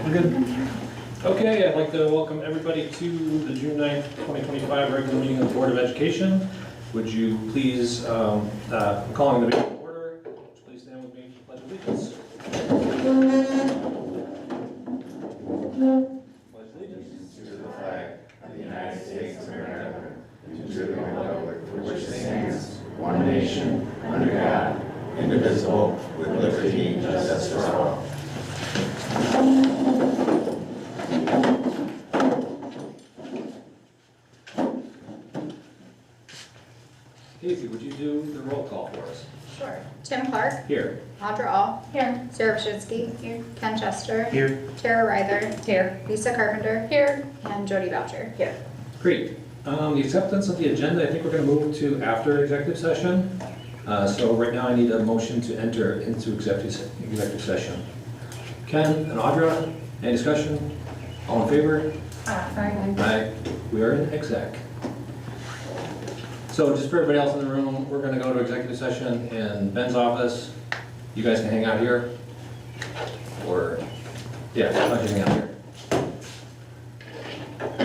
We're good. Okay, I'd like to welcome everybody to the June 9th, 2025 regular meeting of the Board of Education. Would you please, calling the meeting to order, would you please stand with me for the Pledge of Allegiance? Pledge allegiance. To the flag of the United States of America, and to the republic for which it stands, one nation, under God, indivisible, with liberty and justice for all. Casey, would you do the roll call for us? Sure. Tim Clark. Here. Audra All. Here. Sarah Pashitsky. Here. Ken Chester. Here. Tara Reither. Here. Lisa Carpenter. Here. And Jody Boucher. Here. Great. The acceptance of the agenda, I think we're going to move to after executive session. So right now I need a motion to enter into executive session. Ken and Audra, any discussion? All in favor? Aye. We are in exec. So just for everybody else in the room, we're going to go to executive session in Ben's office. You guys can hang out here. Or, yeah, I'll let you hang out here.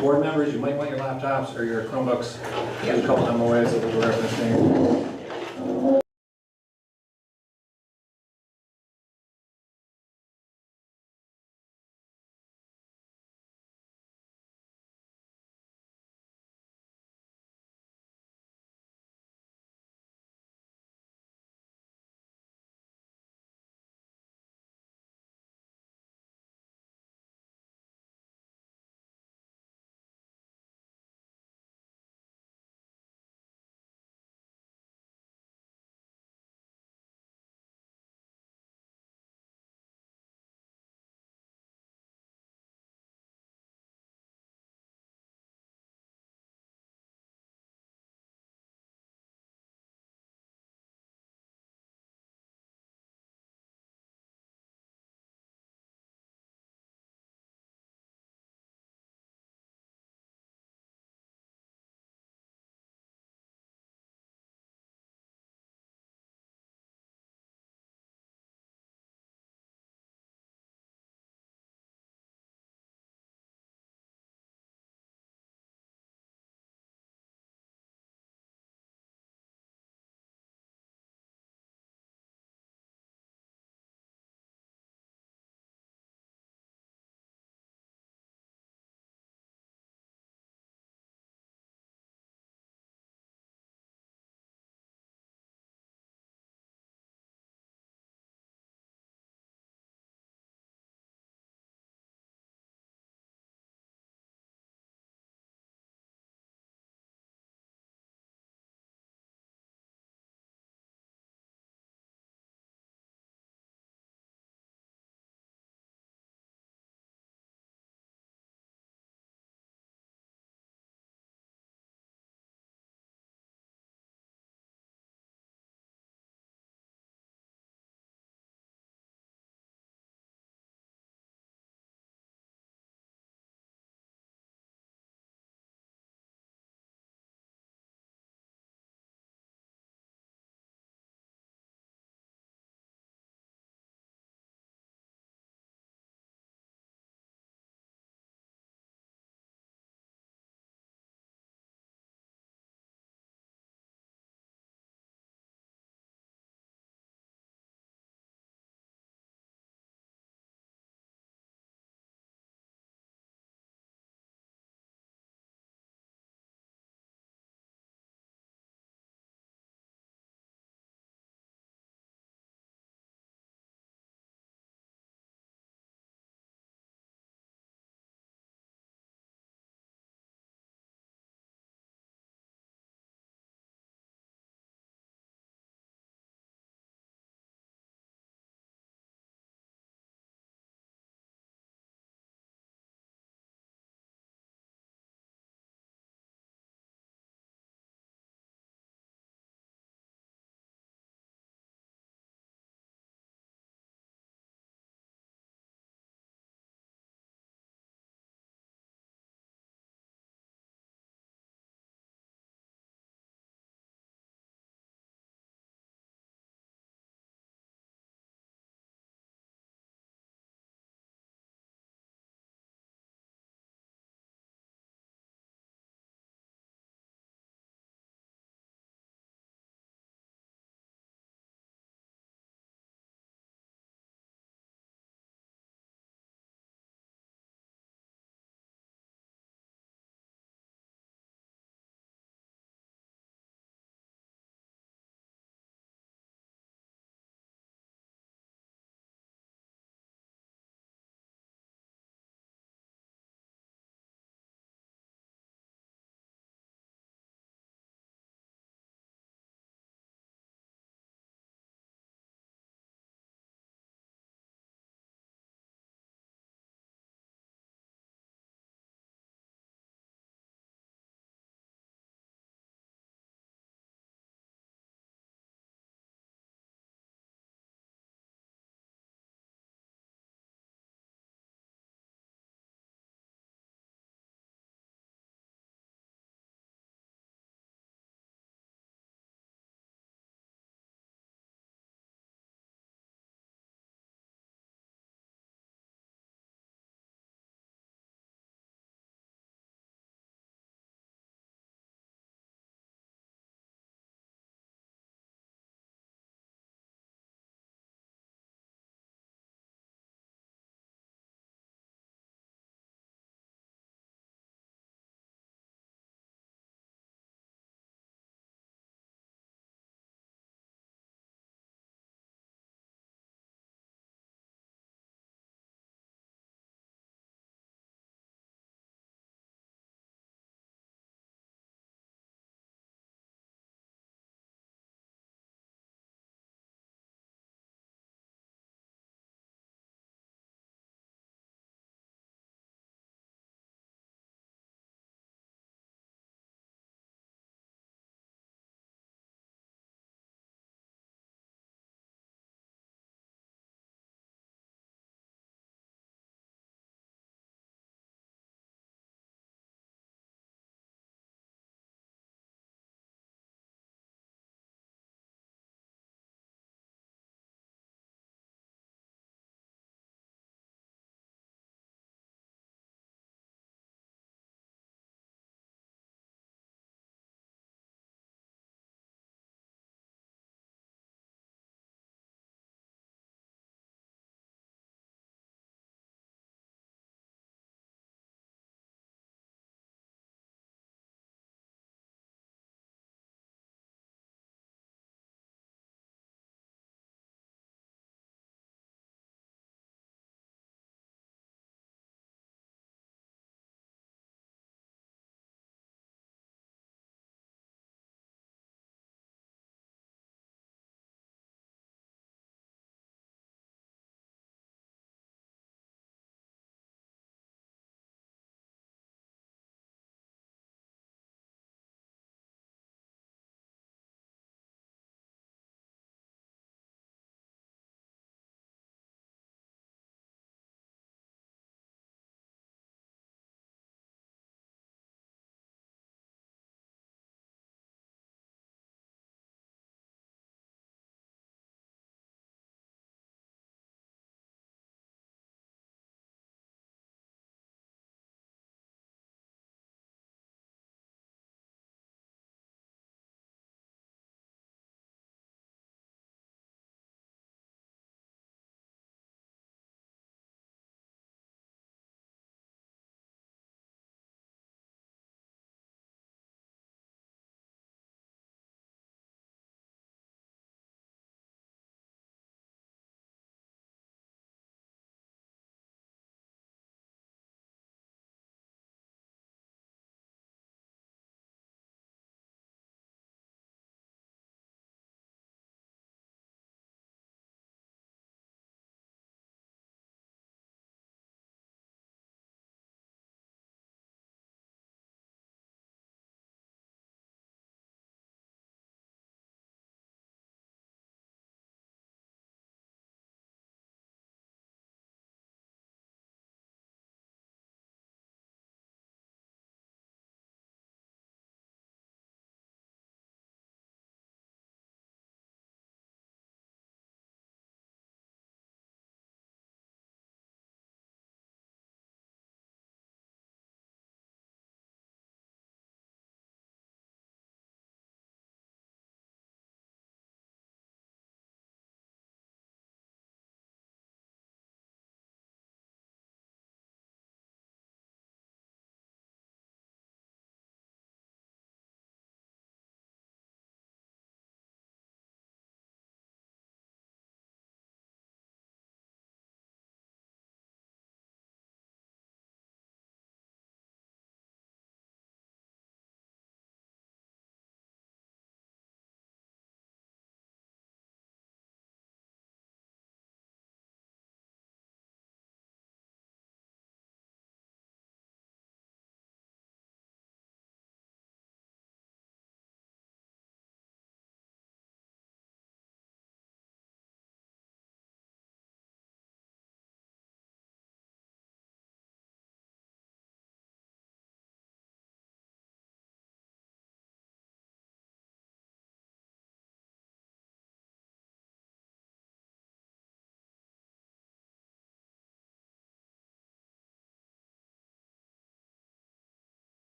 Board members, you might want your laptops or your Chromebooks. There's a couple MOAs that we're referencing.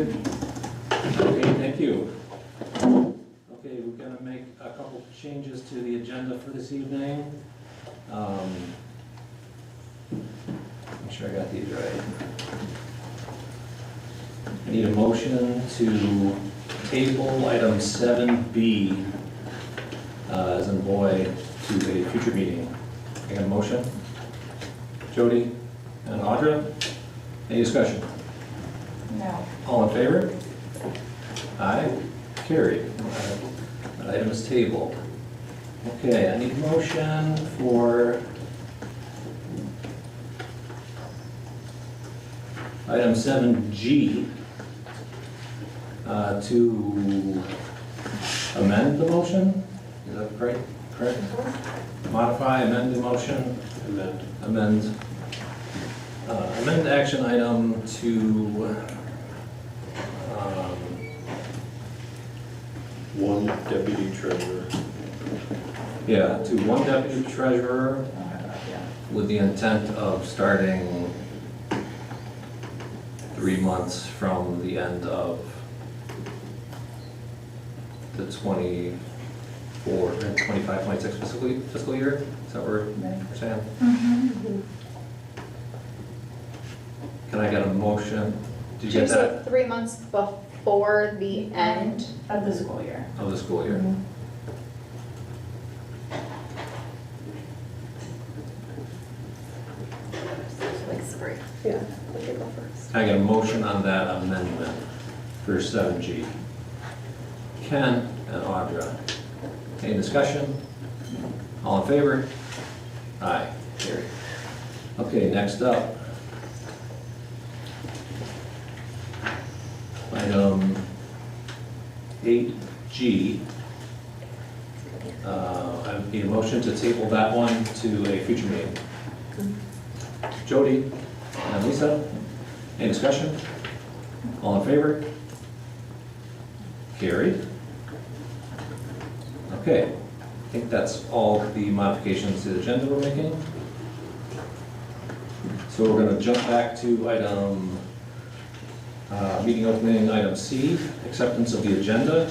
good. Okay, thank you. Okay, we're gonna make a couple changes to the agenda for this evening. Make sure I got these right. I need a motion to table item 7B, as in boy, to a future meeting. I got a motion? Jody and Audra? Any discussion? No. All in favor? Aye. Carried. That item is tabled. Okay, I need a motion for item 7G to amend the motion? Is that correct? Correct? Modify, amend the motion? Amend. Amend action item to One deputy treasurer. yeah, to one deputy treasurer with the intent of starting 3 months from the end of the 24, 25, 26 fiscal year? Is that what we're saying? Can I get a motion? Did you get that? 3 months before the end. Of the school year. Of the school year? Like spring. Yeah. Okay, go first. Can I get a motion on that amendment for 7G? Ken and Audra. Any discussion? All in favor? Aye. Carried. Okay, next up. Item 8G. I need a motion to table that one to a future meeting. Jody and Lisa, any discussion? All in favor? Carried. Okay, I think that's all the modifications to the agenda we're making. So we're gonna jump back to item, meeting opening, item C, acceptance of the agenda.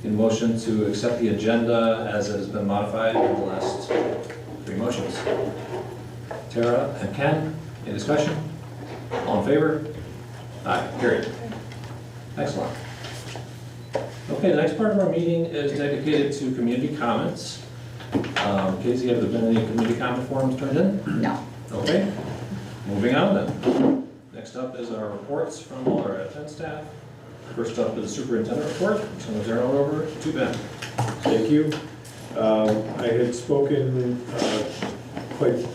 In motion to accept the agenda as it has been modified in the last 3 motions. Tara and Ken, any discussion? All in favor? Aye, carried. Excellent. Okay, the next part of our meeting is dedicated to community comments. Casey, have there been any community comment forms turned in? No. Okay, moving on then. Next up is our reports from all our attendance staff. First up is the superintendent report, so I'm going to turn it over to Ben. Thank you. I had spoken quite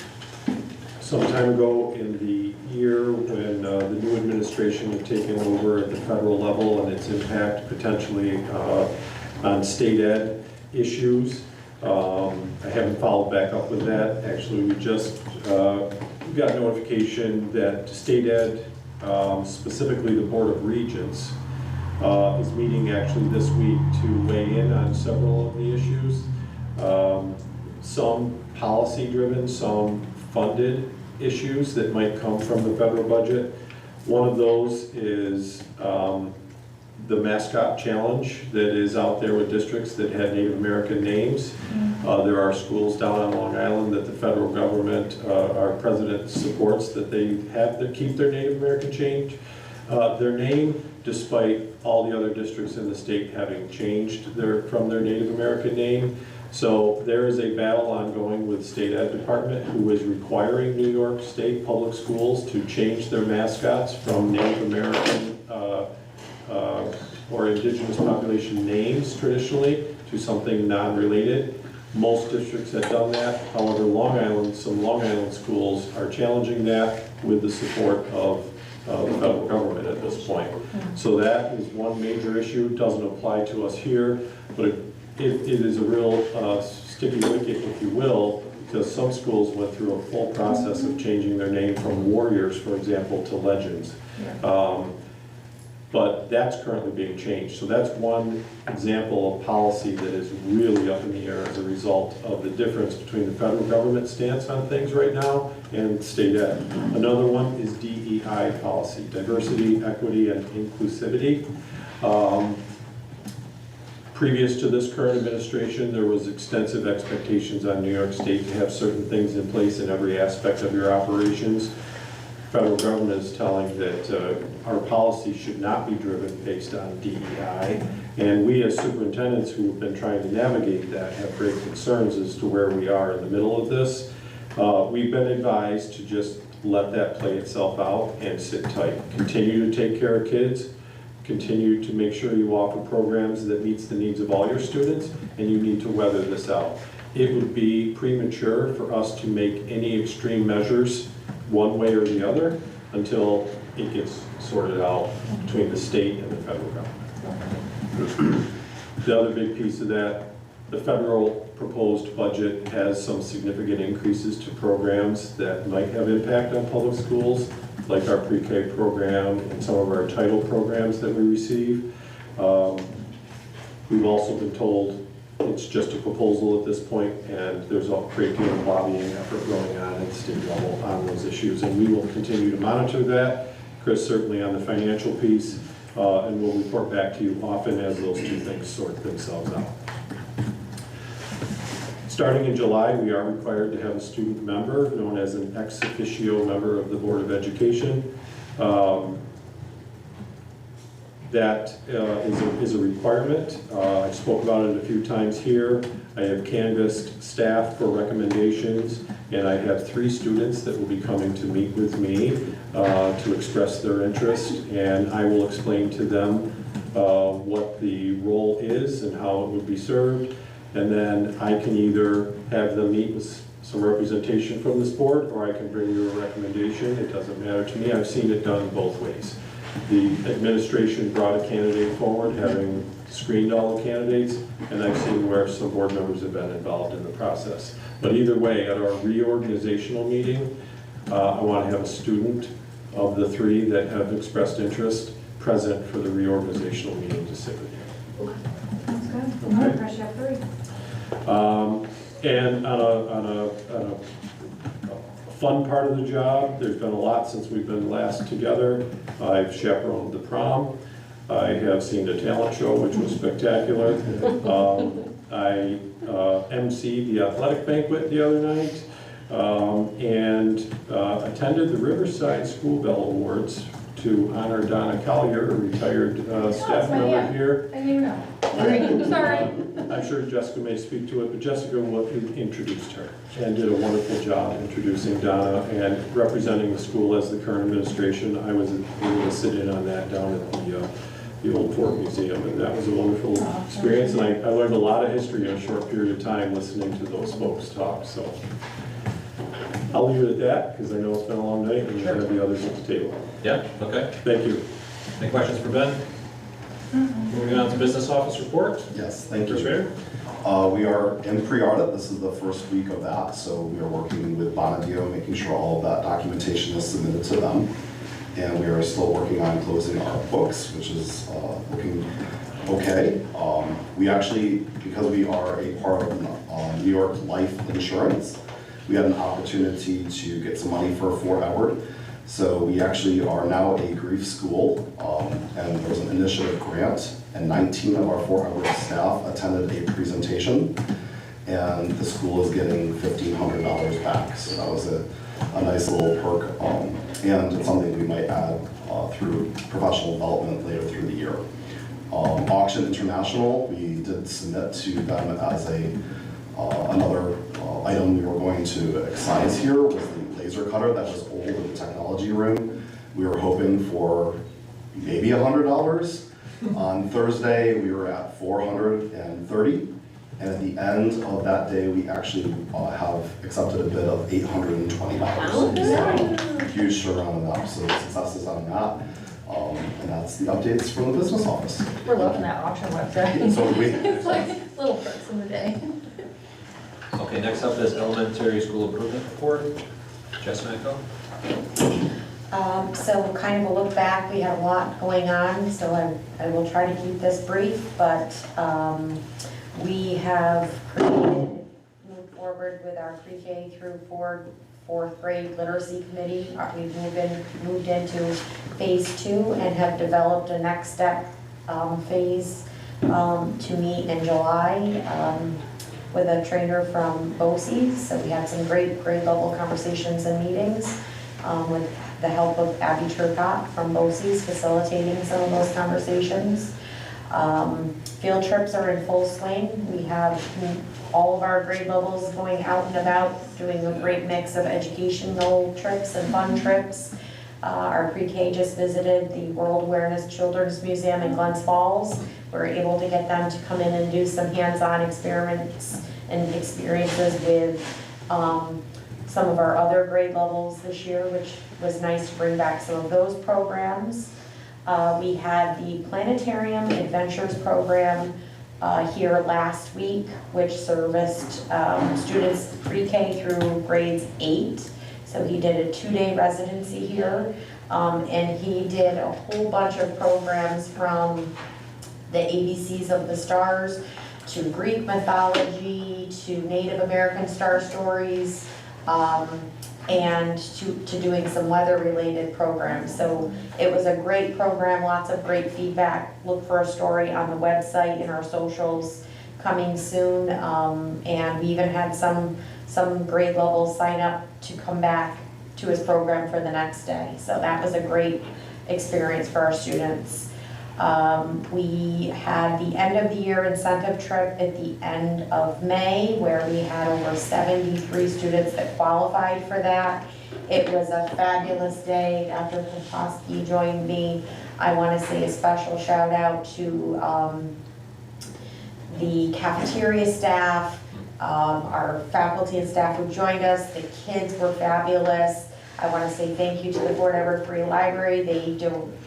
some time ago in the year when the new administration had taken over at the federal level and its impact potentially on state ed issues. I haven't followed back up with that. Actually, we just got notification that state ed, specifically the Board of Regents, is meeting actually this week to weigh in on several of the issues. Some policy-driven, some funded issues that might come from the federal budget. One of those is the mascot challenge that is out there with districts that have Native American names. There are schools down on Long Island that the federal government, our president supports, that they have to keep their Native American their name, despite all the other districts in the state having changed from their Native American name. So there is a battle ongoing with state ed department who is requiring New York State public schools to change their mascots from Native American or indigenous population names traditionally to something non-related. Most districts have done that. However, some Long Island schools are challenging that with the support of the federal government at this point. So that is one major issue. It doesn't apply to us here, but it is a real sticky wicket, if you will, because some schools went through a full process of changing their name from Warriors, for example, to Legends. but that's currently being changed. So that's one example of policy that is really up in the air as a result of the difference between the federal government stance on things right now and state ed. Another one is DEI policy, diversity, equity, and inclusivity. Previous to this current administration, there was extensive expectations on New York State to have certain things in place in every aspect of your operations. Federal government is telling that our policy should not be driven based on DEI. And we as superintendents who have been trying to navigate that have great concerns as to where we are in the middle of this. We've been advised to just let that play itself out and sit tight. Continue to take care of kids. Continue to make sure you offer programs that meets the needs of all your students, and you need to weather this out. It would be premature for us to make any extreme measures one way or the other until it gets sorted out between the state and the federal government. The other big piece of that, the federal proposed budget has some significant increases to programs that might have impact on public schools, like our pre-K program and some of our title programs that we receive. We've also been told it's just a proposal at this point, and there's a great deal of lobbying effort going on at the state level on those issues, and we will continue to monitor that. Chris, certainly on the financial piece, and we'll report back to you often as those two things sort themselves out. Starting in July, we are required to have a student member known as an ex officio member of the Board of Education. That is a requirement. I spoke about it a few times here. I have canvassed staff for recommendations, and I have 3 students that will be coming to meet with me to express their interest, and I will explain to them what the role is and how it would be served. And then I can either have them meet with some representation from this board, or I can bring you a recommendation. It doesn't matter to me. I've seen it done both ways. The administration brought a candidate forward, having screened all the candidates, and I've seen where some board members have been involved in the process. But either way, at our reorganizational meeting, I want to have a student of the 3 that have expressed interest present for the reorganizational meeting to sit with you. Sounds good. Okay. I'm impressed you have 3. And on a fun part of the job, there's been a lot since we've been last together. I've chaperoned the prom. I have seen the talent show, which was spectacular. I emceed the athletic banquet the other night, and attended the Riverside School Bell Awards to honor Donna Collier, a retired staff member here. I didn't know. Sorry. I'm sure Jessica may speak to it, but Jessica introduced her and did a wonderful job introducing Donna and representing the school as the current administration. I was able to sit in on that down at the Old Fort Museum, and that was a wonderful experience. And I learned a lot of history in a short period of time listening to those folks talk. So I'll leave it at that because I know it's been a long night and we'll have the others at the table. Yeah, okay. Thank you. Any questions for Ben? Moving on to business office report. Yes, thank Chris you. Rader? We are in pre-audit. This is the first week of that, so we are working with Bonadio, making sure all of that documentation is submitted to them. And we are still working on closing our books, which is looking okay. We actually, because we are a part of New York Life Insurance, we had an opportunity to get some money for Fort Edward. So we actually are now a grief school, and there was an initiative grant, and 19 of our Fort Edward staff attended a presentation, and the school is getting $1,500 back. So that was a nice little perk, and it's something we might add through professional development later through the year. Auction International, we did submit to them as another item we were going to excise here was the laser cutter that was old in the technology room. We were hoping for maybe $100. On Thursday, we were at $430. And at the end of that day, we actually have accepted a bid of $820. So huge turnaround up, so successes on that. And that's the updates from the business office. We're loving that auction website. So we, It's like little perks in the day. Okay, next up is elementary school improvement report. Jess Manco? So kind of a look back, we had a lot going on, so I will try to keep this brief, but we have moved forward with our pre-K through fourth grade literacy committee. We've moved into phase 2 and have developed a next step phase to meet in July with a trainer from BOCES. So we had some great grade level conversations and meetings with the help of Abby Turcott from BOCES facilitating some of those conversations. Field trips are in full swing. We have all of our grade levels going out and about, doing a great mix of educational trips and fun trips. Our pre-K just visited the World Awareness Children's Museum in Glens Falls. We were able to get them to come in and do some hands-on experiments and experiences with some of our other grade levels this year, which was nice to bring back some of those programs. We had the Planetarium Adventures program here last week, which serviced students pre-K through grades 8. So he did a 2-day residency here, and he did a whole bunch of programs from the ABCs of the Stars to Greek mythology to Native American star stories, and to doing some weather-related programs. So it was a great program, lots of great feedback. Look for a story on the website and our socials coming soon. And we even had some grade levels sign up to come back to his program for the next day. So that was a great experience for our students. We had the end of the year incentive trip at the end of May where we had over 73 students that qualified for that. It was a fabulous day. Dr. Kopowski joined me. I want to say a special shout out to the cafeteria staff, our faculty and staff who joined us. The kids were fabulous. I want to say thank you to the Fort Edward Free Library. They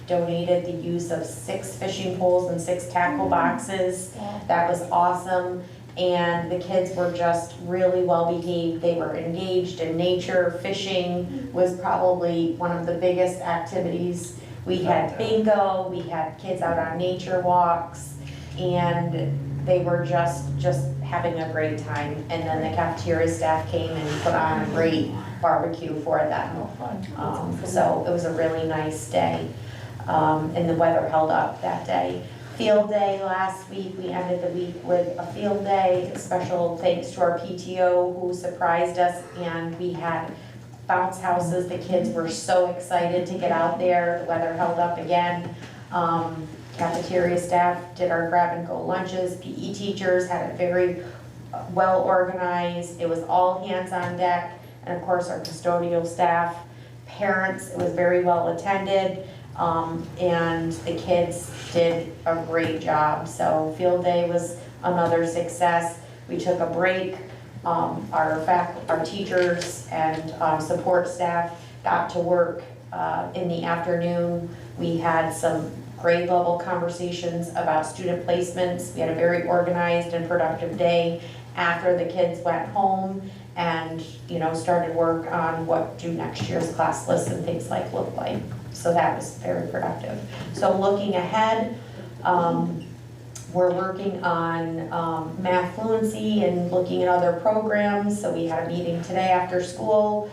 donated the use of 6 fishing poles and 6 tackle boxes. That was awesome. And the kids were just really well behaved. They were engaged in nature. Fishing was probably one of the biggest activities. We had bingo, we had kids out on nature walks, and they were just having a great time. And then the cafeteria staff came and put on a great barbecue for them. So it was a really nice day, and the weather held up that day. Field day last week, we ended the week with a field day. Special thanks to our PTO who surprised us, and we had bounce houses. The kids were so excited to get out there. The weather held up again. Cafeteria staff did our grab and go lunches. PE teachers had it very well organized. It was all hands on deck. And of course our custodial staff, parents, it was very well attended. And the kids did a great job. So field day was another success. We took a break. Our teachers and support staff got to work in the afternoon. We had some grade level conversations about student placements. We had a very organized and productive day after the kids went home and started work on what do next year's class lists and things look like. So that was very productive. So looking ahead, we're working on math fluency and looking at other programs. So we had a meeting today after school.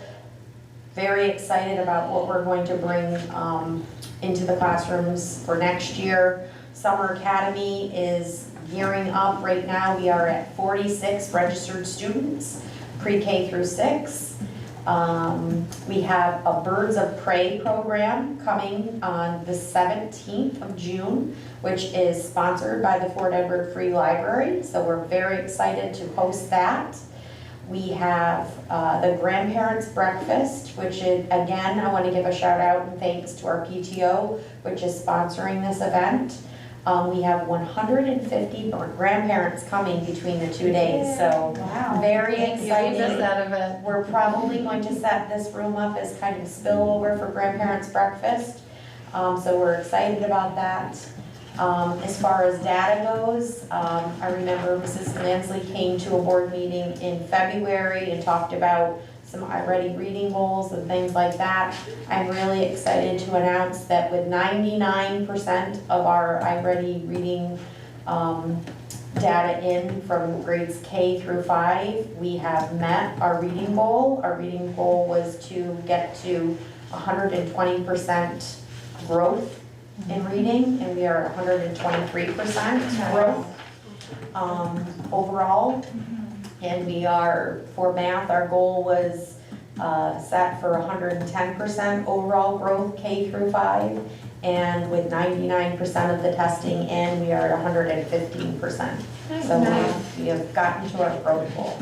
Very excited about what we're going to bring into the classrooms for next year. Summer Academy is gearing up right now. We are at 46 registered students, pre-K through 6. We have a Birds of Prey program coming on the 17th of June, which is sponsored by the Fort Edward Free Library. So we're very excited to host that. We have the Grandparents Breakfast, which is, again, I want to give a shout out and thanks to our PTO, which is sponsoring this event. We have 150 grandparents coming between the 2 days, so very exciting. That event. We're probably going to set this room up as kind of spillover for Grandparents Breakfast, so we're excited about that. As far as data goes, I remember Mrs. Lansley came to a board meeting in February and talked about some iReady reading goals and things like that. I'm really excited to announce that with 99% of our iReady reading data in from grades K through 5, we have met our reading goal. Our reading goal was to get to 120% growth in reading, and we are at 123% growth overall. And we are, for math, our goal was set for 110% overall growth K through 5. And with 99% of the testing in, we are at 115%. So we have gotten to our growth goal.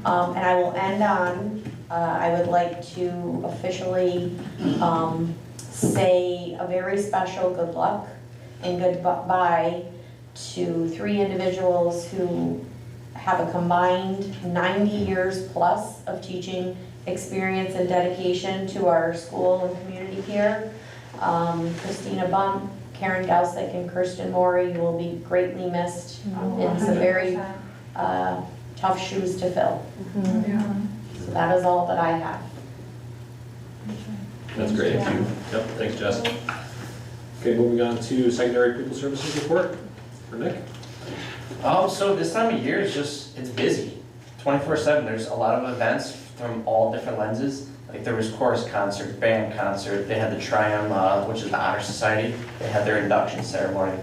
And I will end on, I would like to officially say a very special good luck and goodbye to 3 individuals who have a combined 90 years plus of teaching experience and dedication to our school and community here. Christina Bump, Karen Gausick, and Kirsten Morey will be greatly missed in some very tough shoes to fill. So that is all that I have. That's great. Thank you. Yep, thanks, Jess. Okay, moving on to secondary pupil services report for Nick. So this time of year is just, it's busy, 24/7. There's a lot of events from all different lenses. Like there was chorus concert, band concert, they had the Triumph, which is the Honor Society. They had their induction ceremony.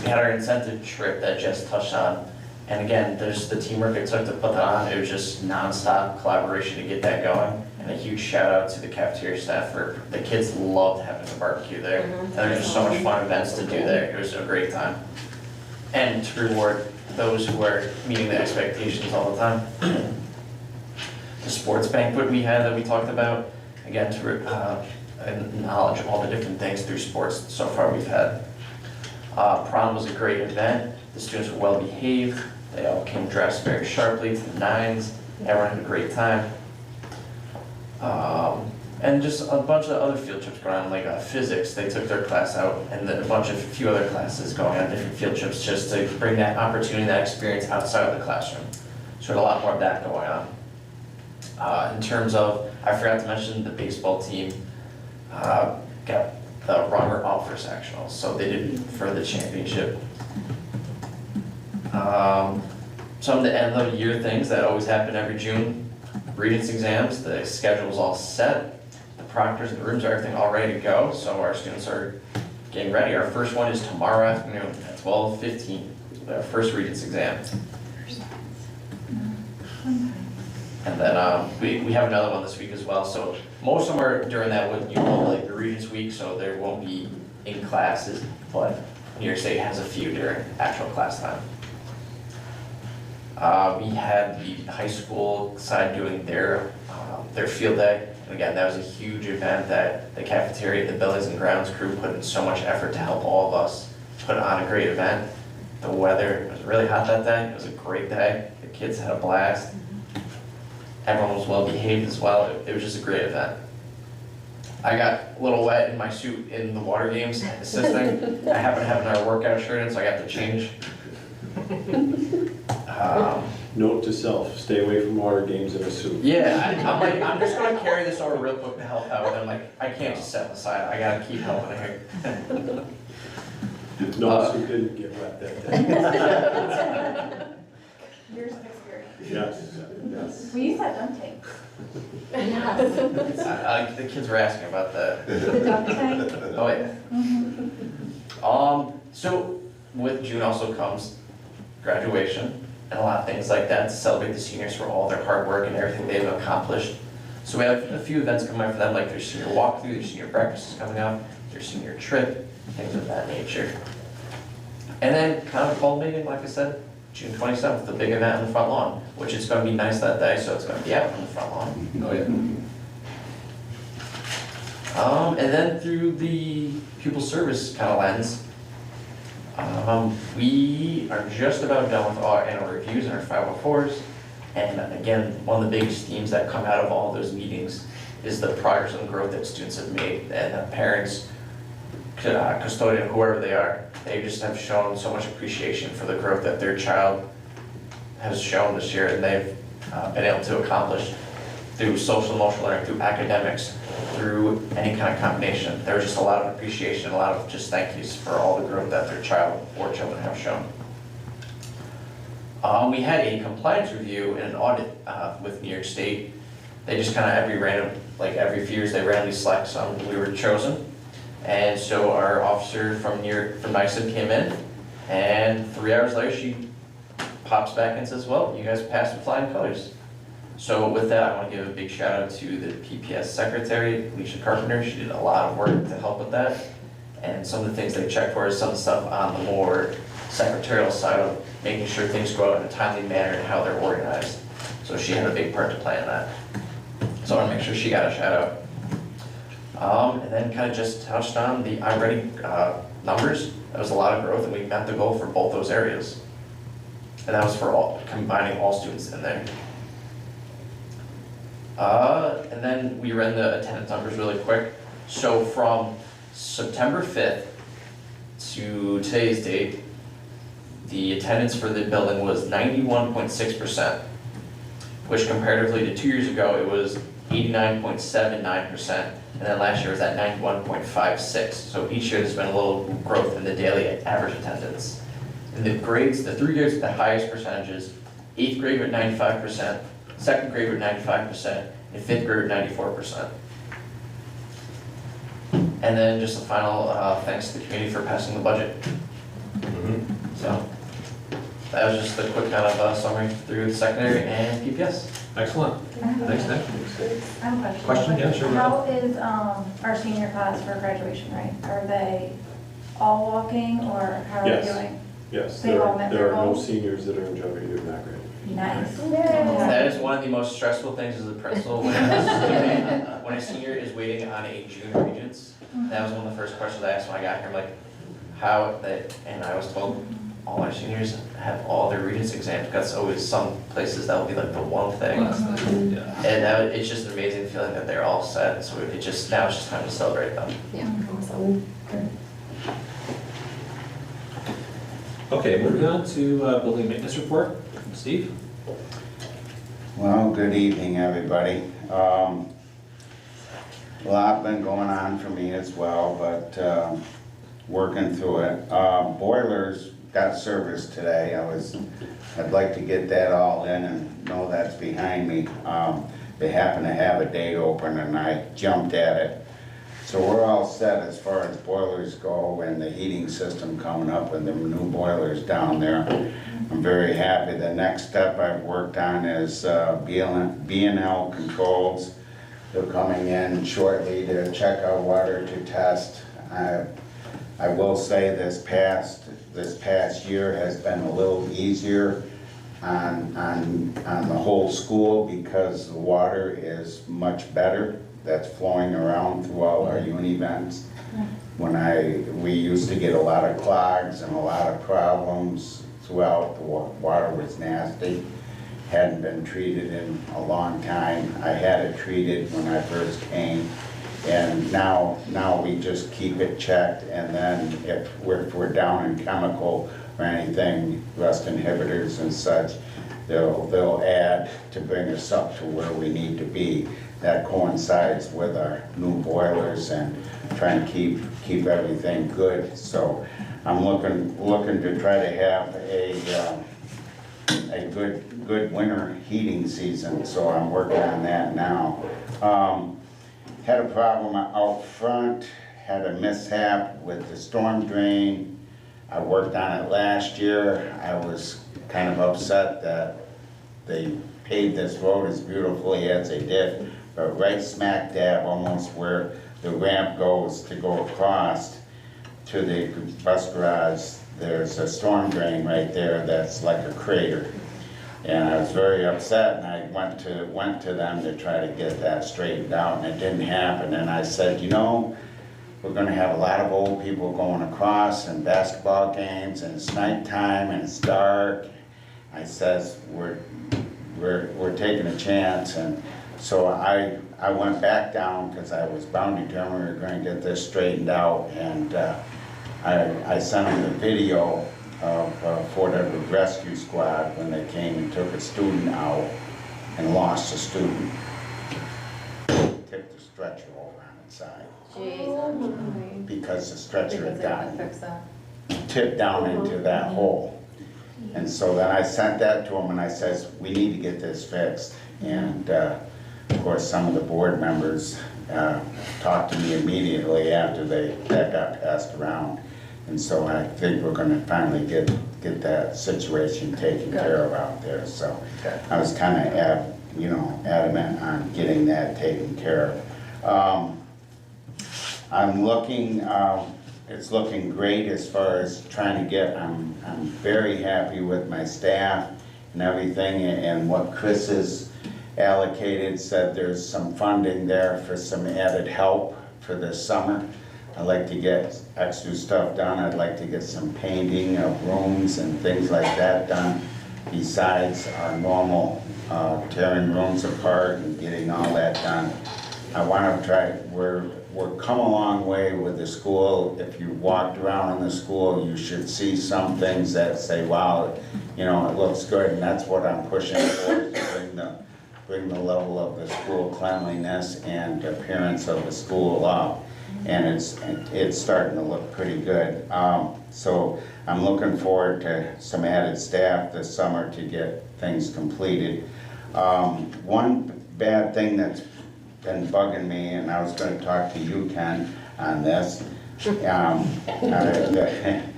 We had our incentive trip that Jess touched on. And again, there's the teamwork it took to put that on. It was just nonstop collaboration to get that going. And a huge shout out to the cafeteria staff for, the kids loved having the barbecue there. And there's just so much fun events to do there. It was a great time. And to reward those who are meeting the expectations all the time. The sports banquet we had that we talked about, again, to acknowledge all the different things through sports so far we've had. Prom was a great event. The students were well behaved. They all came dressed very sharply to the nines. Everyone had a great time. And just a bunch of other field trips going on, like physics, they took their class out, and then a few other classes going on different field trips just to bring that opportunity, that experience outside of the classroom. So a lot more of that going on. In terms of, I forgot to mention the baseball team got the runner-up for sectionals, so they did for the championship. Some of the end of the year things that always happen every June, Regents exams, the schedule is all set. The proctors and the rooms, everything all ready to go, so our students are getting ready. Our first one is tomorrow afternoon at 12:15, our first Regents exam. And then we have another one this week as well, so most of them are during that, what you call like the Regents week, so there won't be in classes, but New York State has a few during actual class time. We had the high school side doing their field day. And again, that was a huge event that the cafeteria, the buildings and grounds crew put in so much effort to help all of us put on a great event. The weather was really hot that day. It was a great day. The kids had a blast. Everyone was well behaved as well. It was just a great event. I got a little wet in my suit in the water games assisting. I happen to have another workout shirt in, so I got to change. Note to self, stay away from water games in a suit. Yeah, I'm like, I'm just gonna carry this over real quick to help out. And I'm like, I can't just set aside. I gotta keep helping here. No suit didn't get wet that day. Years of experience. Yes. We use that duct tape. The kids were asking about that. The duct tape. Oh, yeah. So with June also comes graduation and a lot of things like that to celebrate the seniors for all their hard work and everything they've accomplished. So we have a few events coming up for them, like their senior walkthrough, their senior breakfast is coming up, their senior trip, things of that nature. And then kind of a culminating, like I said, June 27th, the big event on the front lawn, which is going to be nice that day, so it's going to be out on the front lawn. Oh, yeah. And then through the pupil service kind of lens, we are just about done with our annual reviews and our 504s. And again, one of the biggest themes that come out of all those meetings is the progress and growth that students have made, and that parents, custodian, whoever they are, they just have shown so much appreciation for the growth that their child has shown this year and they've been able to accomplish. through social emotional learning, through academics, through any kind of combination. There was just a lot of appreciation, a lot of just thank yous for all the growth that their child or children have shown. We had a compliance review and an audit with New York State. They just kind of every few years they randomly select some. We were chosen, and so our officer from NYSEB came in, and 3 hours later she pops back and says, "Well, you guys passed with flying colors." So with that, I want to give a big shout out to the PPS secretary, Alicia Carpenter. She did a lot of work to help with that, and some of the things they checked for is some stuff on the more secretarial side of making sure things go out in a timely manner and how they're organized. So she had a big part to play in that. So I want to make sure she got a shout out. And then kind of just touched on the iReady numbers. That was a lot of growth, and we met the goal for both those areas. And that was for combining all students in there. And then we ran the attendance numbers really quick. So from September 5th to today's date, the attendance for the building was 91.6%, which comparatively to 2 years ago, it was 89.79%, and then last year was at 91.56. So each year there's been a little growth in the daily average attendance. And the grades, the 3 grades with the highest percentages, 8th grade were at 95%, 2nd grade were at 95%, and 5th grade were at 94%. And then just a final thanks to the community for passing the budget. So that was just a quick kind of summary through the secondary and PPS. Excellent. Thanks, Nick. I have a question. Question? Yeah, sure, go How is our senior class for graduation, right? Are they all walking or how are Yes. they doing? Yes, They all met there their are no goals? seniors that are in Jeopardy who not grade. Nice. That is one of the most stressful things as a principal when a senior is waiting on a June regents. That was one of the first questions I asked when I got here. I'm like, how that, and I was told all our seniors have all their regents exams. That's always some places that will be like the one thing. Yeah. And that, it's just an amazing feeling that they're all set. So now it's just time to celebrate them. Okay, moving on to building maintenance report. Steve? Well, good evening, everybody. A lot been going on for me as well, but working through it. Boilers got serviced today. I'd like to get that all in and know that's behind me. They happen to have a date open and I jumped at it. So we're all set as far as boilers go and the heating system coming up and the new boilers down there. I'm very happy. The next step I've worked on is B&L controls. They're coming in shortly to check our water to test. I will say this past year has been a little easier on the whole school because the water is much better. That's flowing around through all our uni vents. We used to get a lot of clogs and a lot of problems throughout. The water was nasty, hadn't been treated in a long time. I had it treated when I first came, and now we just keep it checked, and then if we're down in chemical or anything, rust inhibitors and such, they'll add to bring us up to where we need to be. That coincides with our new boilers and trying to keep everything good. So I'm looking to try to have a good winter heating season. So I'm working on that now. Had a problem out front. Had a mishap with the storm drain. I worked on it last year. I was kind of upset that they paved this road as beautifully as they did. But right smack dab, almost where the ramp goes to go across to the bus garage, there's a storm drain right there that's like a crater. And I was very upset, and I went to them to try to get that straightened out, and it didn't happen. And I said, you know, we're gonna have a lot of old people going across and basketball games, and it's nighttime and it's dark. I says, we're taking a chance. And so I went back down because I was bound determined we were going to get this straightened out, and I sent them the video of Fort Edward Rescue Squad when they came and took a student out and lost a student. stretcher over on its side Jeez. because the stretcher had Because they want gotten to fix that. tipped down into that hole. And so then I sent that to him and I says, we need to get this fixed. And of course, some of the board members talked to me immediately after that got passed around. And so I think we're gonna finally get that situation taken care of out there. So I was kind of adamant on getting that taken care of. I'm looking, it's looking great as far as trying to get, I'm very happy with my staff and everything, and what Chris has allocated, said there's some funding there for some added help for this summer. I'd like to get extra stuff done, I'd like to get some painting of rooms and things like that done, besides our normal tearing rooms apart and getting all that done. I want to try, we're come a long way with the school. If you walked around in the school, you should see some things that say, wow, it looks good, and that's what I'm pushing for, to bring the level of the school cleanliness and appearance of the school up. And it's starting to look pretty good. So I'm looking forward to some added staff this summer to get things completed. One bad thing that's been bugging me, and I was gonna talk to you, Ken, on this. Yeah,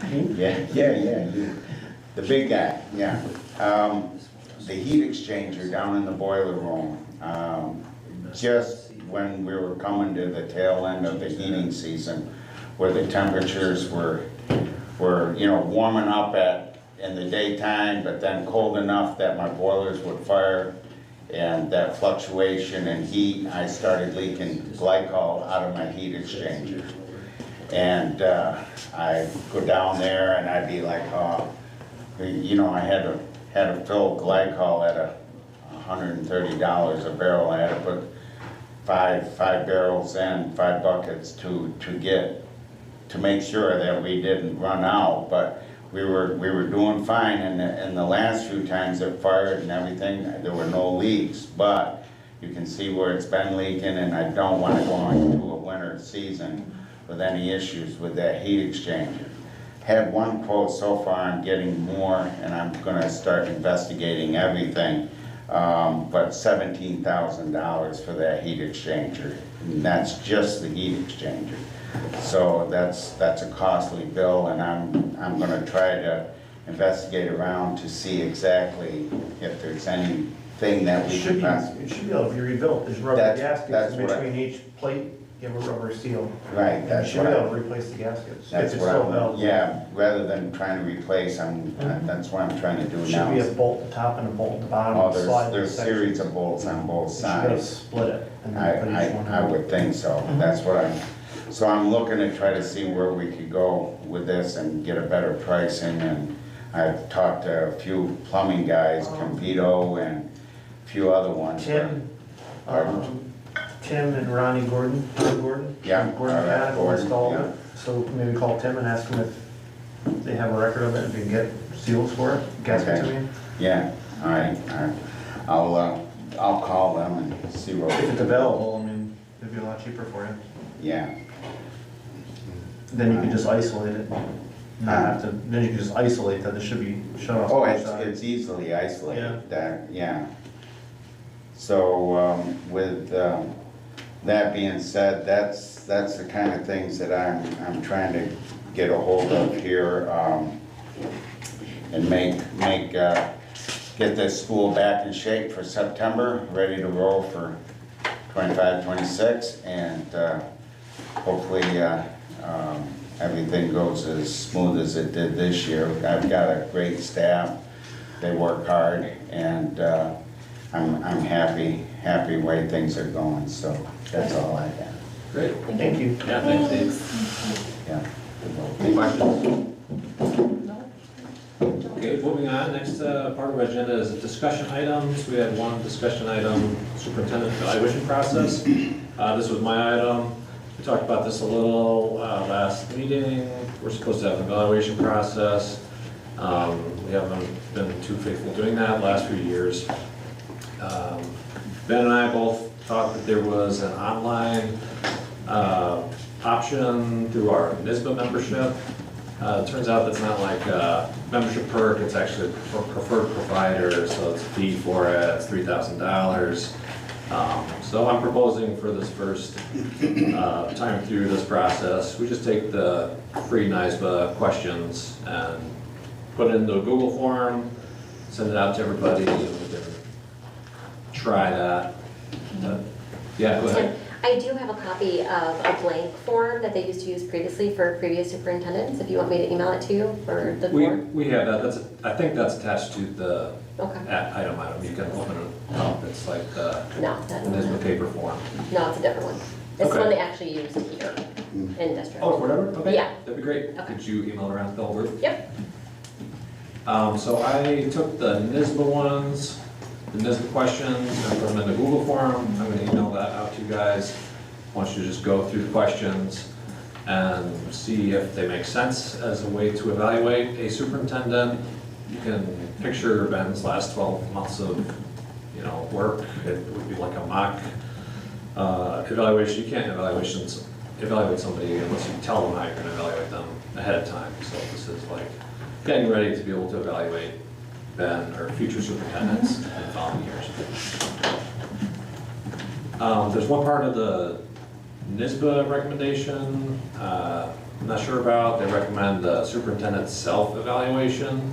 you, the big guy, yeah. The heat exchanger down in the boiler room, just when we were coming to the tail end of the heating season, where the temperatures were warming up in the daytime, but then cold enough that my boilers would fire. And that fluctuation in heat, I started leaking glycol out of my heat exchanger. And I go down there and I'd be like, I had to fill glycol at $130 a barrel. I had to put five barrels in, 5 buckets to make sure that we didn't run out. But we were doing fine, and the last few times it fired and everything, there were no leaks, but you can see where it's been leaking, and I don't want to go into a winter season with any issues with that heat exchanger. Had one quote so far, I'm getting more, and I'm gonna start investigating everything, but $17,000 for that heat exchanger, and that's just the heat exchanger. So that's a costly bill, and I'm gonna try to investigate around to see exactly if there's anything that we could possibly. It should be able to be rebuilt, there's rubber That's gaskets in what I- between each plate, you have a rubber seal. Right, And you that's should what be I, able to replace the gaskets. that's if it's what still I, available. yeah, rather than trying to replace, that's what I'm trying to do now. Should be a bolt at the top and a bolt at the bottom. Oh, slide there's the section. series of bolts on both You should be able to sides. split it and then put each one I out. would think so, that's what so I'm looking to try to see where we could go with this and get a better pricing, and I've talked to a few plumbing guys, Campito and a few other ones. Tim and Ronnie Gordon, Ron Gordon. Yeah, Gordon all right, Mechanical Gordon, installed yeah. it, so maybe call Tim and ask him if they have a record of it, if we can get seals for it, gaskets, I Okay. mean. Yeah, all right. I'll call them and see what. If it's available, I mean, it'd be a lot cheaper for you. Yeah, Then you could just isolate it. Not have to, then you could just isolate that, it should be shut off. oh, on the it's side. easily Yeah. isolated, yeah. So, with that being said, that's the kind of things that I'm trying to get a hold of here, and get this school back in shape for September, ready to roll for 25, 26, and hopefully everything goes as smooth as it did this year. I've got a great staff, they work hard, and I'm happy way things are going, so that's all I got. Great. Thank you. Yeah, thanks, Steve. Yeah. Any questions? Okay, moving on, next part of our agenda is discussion items. We have one discussion item, superintendent evaluation process. This was my item. We talked about this a little last meeting. We're supposed to have an evaluation process. We haven't been too faithful doing that the last few years. Ben and I both thought that there was an online option through our NISBA membership. It turns out that's not like a membership perk, it's actually a preferred provider, so it's a fee for it, it's $3,000. So I'm proposing for this first time through this process, we just take the free NISBA questions and put it into a Google form, send it out to everybody, and we can try that. Yeah, go ahead. Tim, I do have a copy of a blank form that they used to use previously for previous superintendents, if you want me to email it to you for the board. We have that, I think that's attached to the Okay. item, you can open it up, it's like the No, that, NISBA paper form. no, it's a different one. It's the Okay. one they actually used here in district. Oh, whatever, okay. Yeah. That'd be great. Okay. Could you email it around to the whole group? Yep. So I took the NISBA ones, the NISBA questions, and put them in the Google form. I'm gonna email that out to you guys. I want you to just go through the questions and see if they make sense as a way to evaluate a superintendent. You can picture Ben's last 12 months of, work. It would be like a mock evaluation. You can't evaluate somebody unless you tell them how you're gonna evaluate them ahead of time. So this is like getting ready to be able to evaluate Ben or future superintendents in the following years. There's one part of the NISBA recommendation I'm not sure about. They recommend the superintendent's self-evaluation.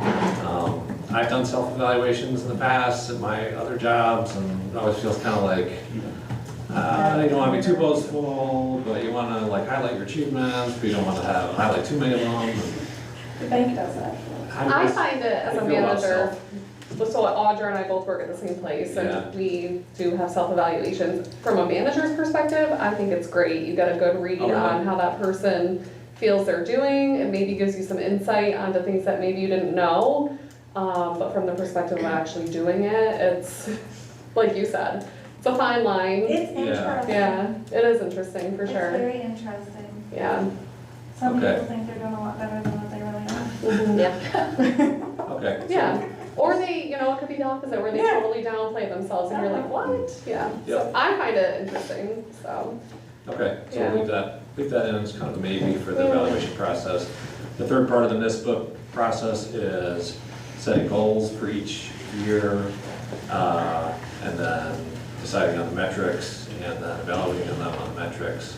I've done self-evaluations in the past at my other jobs, and it always feels kind of like, you don't want to be too boastful, but you want to like highlight your achievements, but you don't want to highlight too many of them. The bank does that. I find it as a I feel about manager, so Audra and I both work at the same place, Yeah. and we do have self-evaluations. From a manager's perspective, I think it's great. You get a good read Oh, really? on how that person feels they're doing. It maybe gives you some insight onto things that maybe you didn't know. But from the perspective of actually doing it, it's, like you said, it's a fine line. It's interesting. Yeah, it is interesting, for It's sure. very interesting. Yeah. Some Okay. people think they're doing a lot better than what they really are. Yeah. Okay. so- Yeah, or they, it could be the opposite, where they Yeah. totally downplay themselves and you're like, what? Yeah, Yep. so I find it interesting, so. Okay, so Yeah. we'll leave that in as kind of a maybe for the evaluation process. The third part of the NISBA process is setting goals for each year, and then deciding on the metrics, and then evaluating them on the metrics.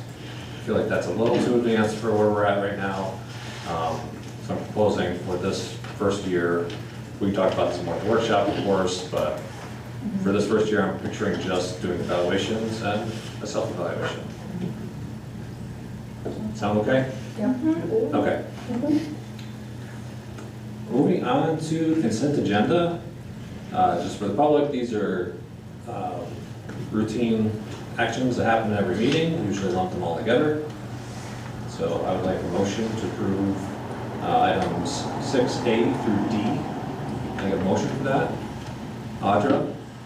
I feel like that's a little too advanced for where we're at right now. So I'm proposing for this first year, we can talk about this more at the workshop, of course, but for this first year, I'm picturing just doing evaluations and a self-evaluation. Sound okay? Okay. Moving on to consent agenda. Just for the public, these are routine actions that happen in every meeting, usually lump them all together. So I would like a motion to approve items 6A through D. Can I get a motion for that? Audra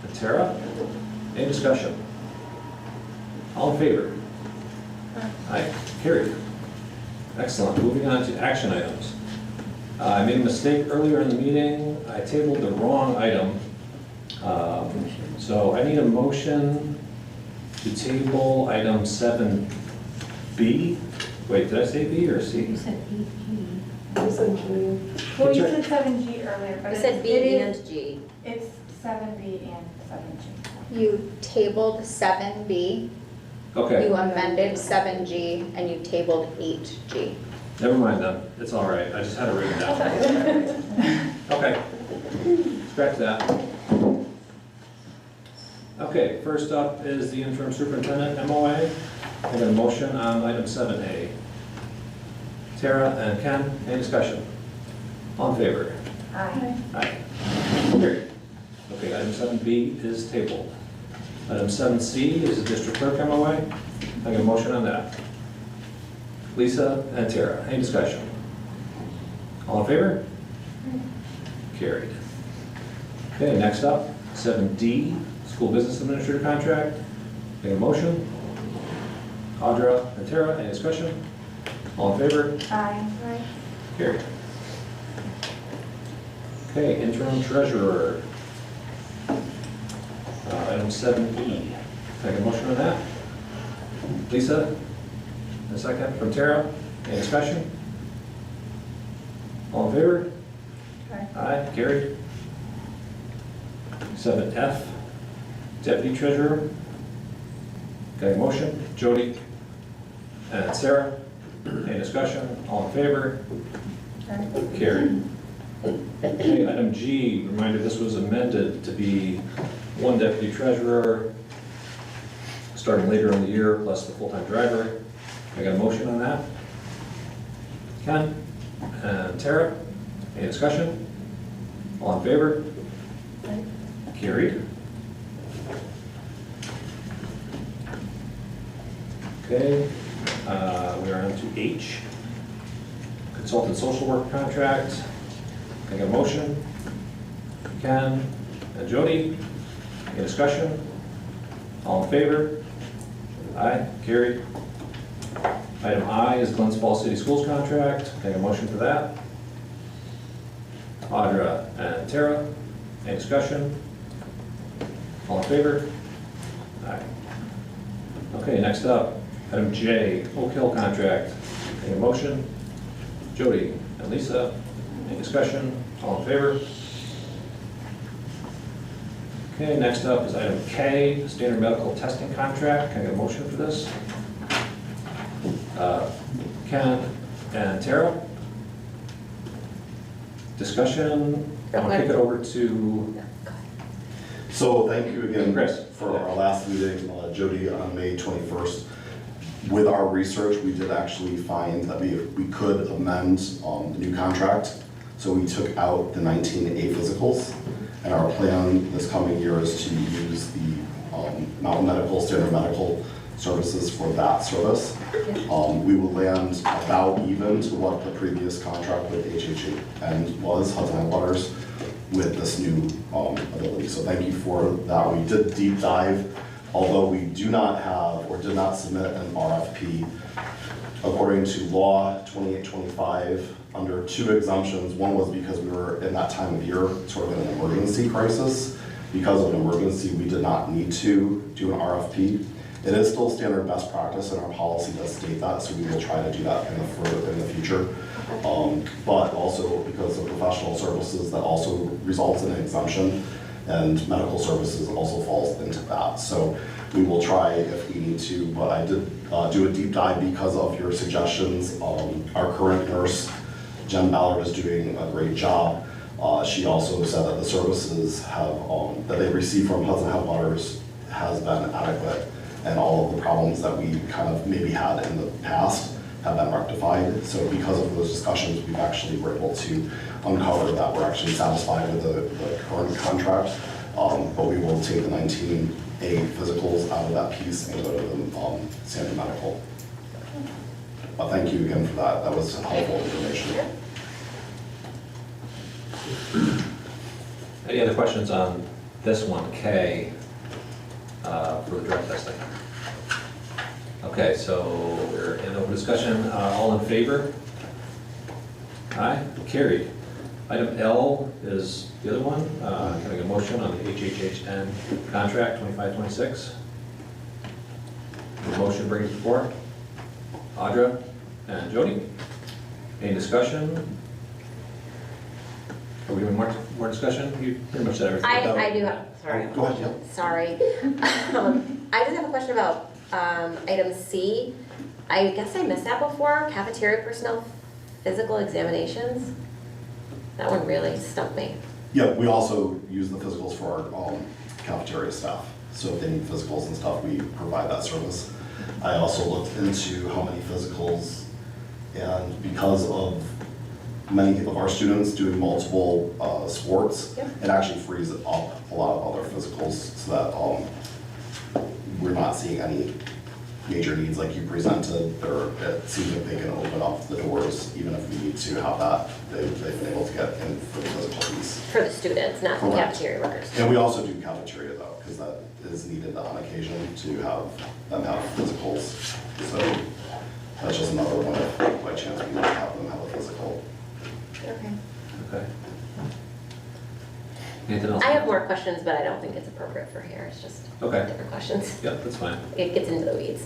and Tara? Any discussion? All in favor? Aye, carried. Excellent, moving on to action items. I made a mistake earlier in the meeting, I tabled the wrong item. So I need a motion to table item 7B. Wait, did I say B or C? You said B, G. Essentially. Well, you said 7G earlier, but You said B it is, and G. it's 7B and 7G. You tabled 7B, Okay, you amended 7G, and you tabled 8G. never mind then, it's all right, I just had it written down. Okay, scratch that. Okay, first up is the interim superintendent MOA. I got a motion on item 7A. Tara and Ken, any discussion? All in favor? Aye. Aye. Carried. Okay, item 7B is tabled. Item 7C is the district clerk MOA. I got a motion on that. Lisa and Tara, any discussion? All in favor? Carried. Okay, next up, 7D, school business administrator contract. Make a motion. Audra and Tara, any discussion? All in favor? Aye. Carried. Okay, interim treasurer. Item 7E. Can I get a motion on that? Lisa? A second from Tara. Any discussion? All in favor? Okay. Aye, carried. 7F, Deputy Treasurer. Can I get a motion? Jody and Sarah. Any discussion? All in favor? Okay. Carried. Okay, item G, reminder this was amended to be 1 deputy treasurer, starting later in the year, plus the full-time driver. I got a motion on that? Ken and Tara, any discussion? All in favor? Carried. Okay, we are on to H, consultant social work contract. Can I get a motion? Ken and Jody, any discussion? All in favor? Aye, carried. Item I is Glens Falls City Schools contract. Can I get a motion for that? Audra and Tara, any discussion? All in favor? Aye. Okay, next up, item J, Oak Hill contract. Can I get a motion? Jody and Lisa, any discussion? All in favor? Okay, next up is item K, standard medical testing contract. Can I get a motion for this? Ken and Tara? Discussion? I'm gonna kick it over to So thank you again Chris. for our last meeting, Jody, on May 21st. With our research, we did actually find that we could amend the new contract. So we took out the 19A physicals, and our plan this coming year is to use the Mountain Medical, Standard Medical services for that service. We will land about even to what the previous contract with HHN was, Hudson Headwaters, with this new ability. So thank you for that. We did deep dive, although we do not have or did not submit an RFP. According to law 2825, under 2 exemptions, one was because we were in that time of year, sort of in an emergency crisis. Because of an emergency, we did not need to do an RFP. It is still standard best practice, and our policy does state that, so we will try to do that in the future. But also because of professional services, that also results in an exemption, and medical services also falls into that. So we will try if we need to, but I did do a deep dive because of your suggestions. Our current nurse, Jen Ballard, is doing a great job. She also said that the services have, that they receive from Hudson Headwaters has been adequate, and all of the problems that we kind of maybe had in the past have been rectified. So because of those discussions, we've actually were able to uncover that we're actually satisfied with the current contract. But we will take the 19A physicals out of that piece and go to the standard medical. But thank you again for that. That was helpful information. Any other questions on this one, K, for the drug testing? Okay, so we're in open discussion. All in favor? Aye, carried. Item L is the other one. Can I get a motion on the HHHN contract 2526? The motion brings it before. Audra and Jody. Any discussion? Are we doing more discussion? You pretty much said everything. I do have, sorry. Go ahead, yeah. Sorry. I just have a question about item C. I guess I missed that before, cafeteria personnel physical examinations. That one really stumped me. Yeah, we also use the physicals for our cafeteria staff. So if they need physicals and stuff, we provide that service. I also looked into how many physicals, and because of many of our students doing multiple sports, Yep. it actually frees up a lot of other physicals so that we're not seeing any major needs like you presented. It seems like they can open up the doors even if we need to have that. They've been able to get in for the physical piece. For the students, not the Correct. cafeteria workers. And we also do cafeteria though, because that is needed on occasion to have them have physicals. So that's just another one if by chance we might have them have a physical. Okay. Okay. Anything else? I have more questions, but I don't think it's appropriate for here, it's just Okay, different questions. yep, that's fine. It gets into the weeds.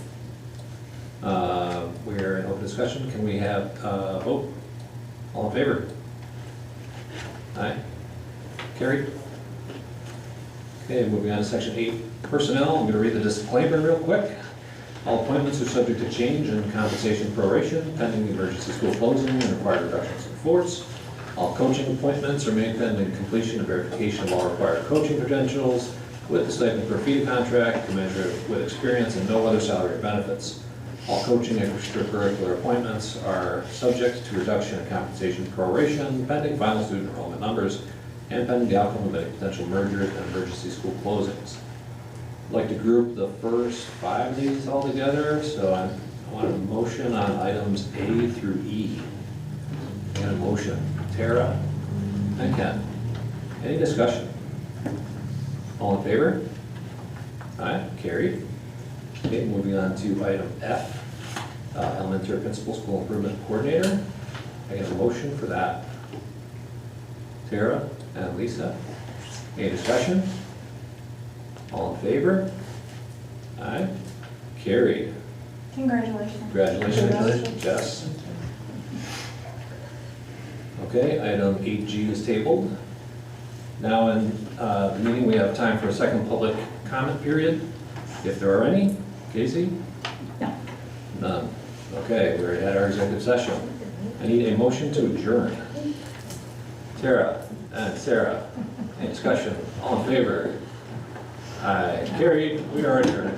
We're in open discussion, can we have a vote? All in favor? Aye. Carried. Okay, moving on to section 8, personnel. I'm going to read the disclaimer real quick. All appointments are subject to change and compensation proration pending the emergency school closing and required reductions in force. All coaching appointments are made pending completion and verification of all required coaching credentials with the stipend per fee contract commensurate with experience and no other salary or benefits. All coaching and extracurricular appointments are subject to reduction in compensation proration pending final student enrollment numbers and pending the outcome of any potential mergers and emergency school closings. I'd like to group the first 5 of these all together, so I want a motion on items A through E. I got a motion. Tara and Ken. Any discussion? All in favor? Aye, carried. Okay, moving on to item F, elementary principal school improvement coordinator. I get a motion for that. Tara and Lisa. Any discussion? All in favor? Aye, carried. Congratulations. Congratulations, Jess. Okay, item 8G is tabled. Now in the meeting, we have time for a second public comment period, if there are any. Casey? No. None. Okay, we're at our executive session. I need a motion to adjourn. Tara and Sarah, any discussion? All in favor? Aye, carried. We are adjourned.